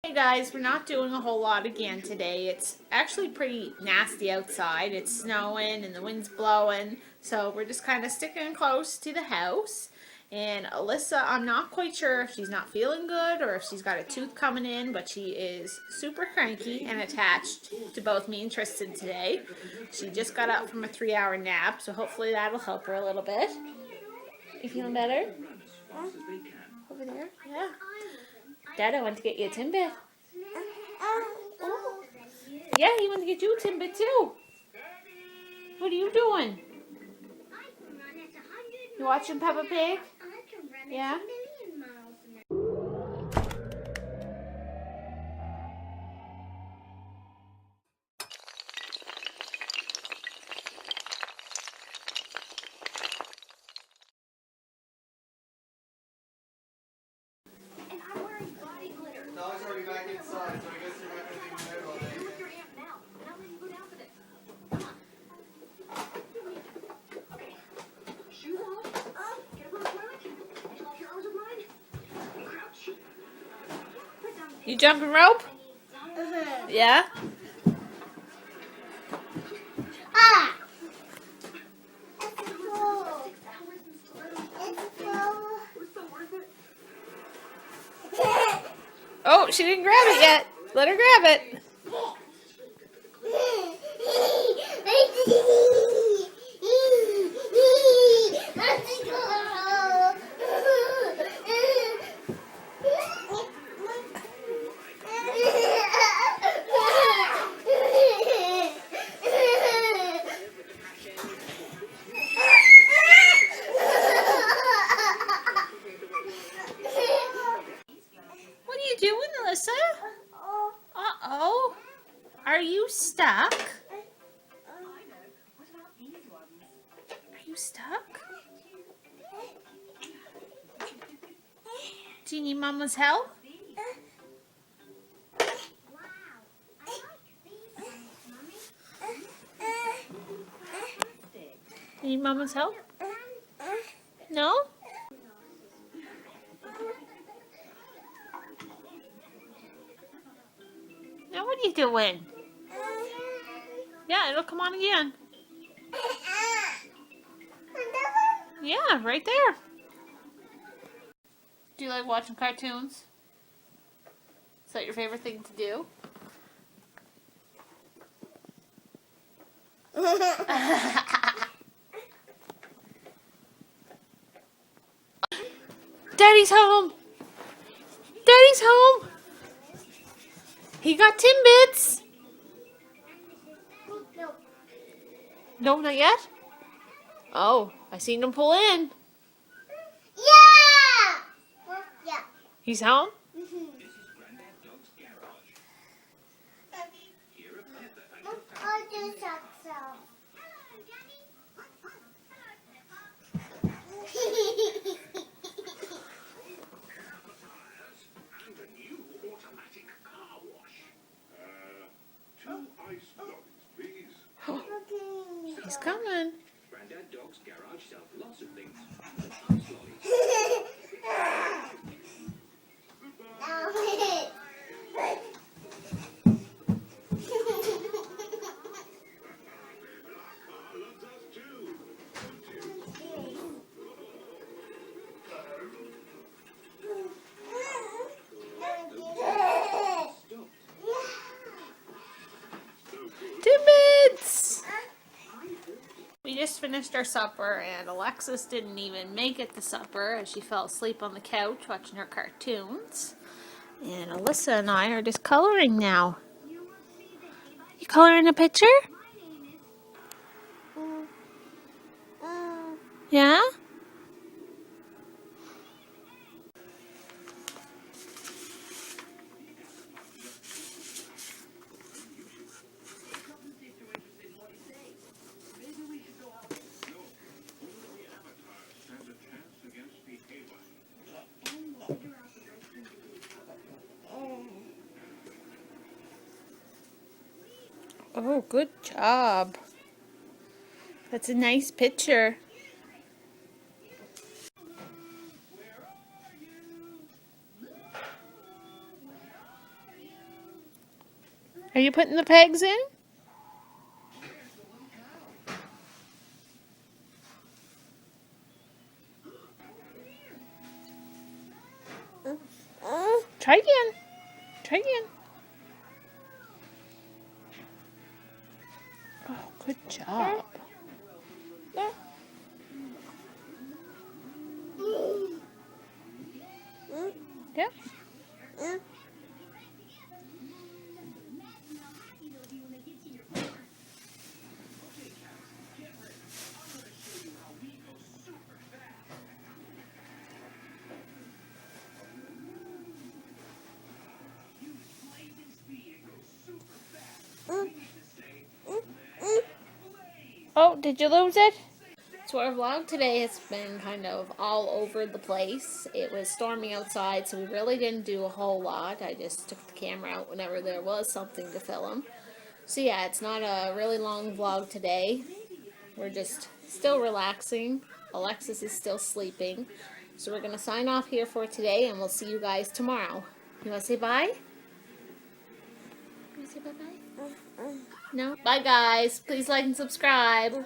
Hey guys, we're not doing a whole lot again today. It's actually pretty nasty outside. It's snowing and the wind's blowing, so we're just kind of sticking close to the house. And Alyssa, I'm not quite sure if she's not feeling good or if she's got a tooth coming in, but she is super cranky and attached to both me and Tristan today. She just got up from a 3-hour nap, so hopefully that'll help her a little bit. You feeling better? Over there? Yeah. Dada went to get you a Timbit. Oh. Yeah, he went to get you a Timbit too. What are you doing? You watching Peppa Pig? Yeah? Dog's already back inside, so I guess you're not going to leave him there all day. With your aunt now. Now let you go down for this. Come on. Okay. Shoes off. Get a little crouch. Take off your arms with mine. Crouch. Put down the You jumping rope? Yeah? Ah! Oh, she didn't grab it yet. Let her grab it. What are you doing, Alyssa? Uh-oh. Are you stuck? Are you stuck? Do you need Mama's help? You need Mama's help? No? Now what are you doing? Yeah, it'll come on again. Yeah, right there. Do you like watching cartoons? Is that your favorite thing to do? Daddy's home! Daddy's home! He got Timbits! No, not yet? Oh, I seen him pull in. Yeah! Yeah. He's home? I'll do so. And a new automatic car wash. 2 ice lollies, please. He's coming. Grandad Dog's garage sells lots of things. Ice lollies. Our car loves us too. Timbits! We just finished our supper and Alexis didn't even make it to supper as she fell asleep on the couch watching her cartoons. And Alyssa and I are just coloring now. You coloring a picture? Yeah? Stands a chance against the A1. Oh, good job. That's a nice picture. Are you putting the pegs in? Try again. Try again. Oh, good job. Yeah. Oh, did you lose it? So our vlog today has been kind of all over the place. It was storming outside, so we really didn't do a whole lot. I just took the camera out whenever there was something to film. So yeah, it's not a really long vlog today. We're just still relaxing. Alexis is still sleeping. So we're going to sign off here for today, and we'll see you guys tomorrow. You want to say bye? You want to say bye-bye? No? Bye, guys. Please like and subscribe.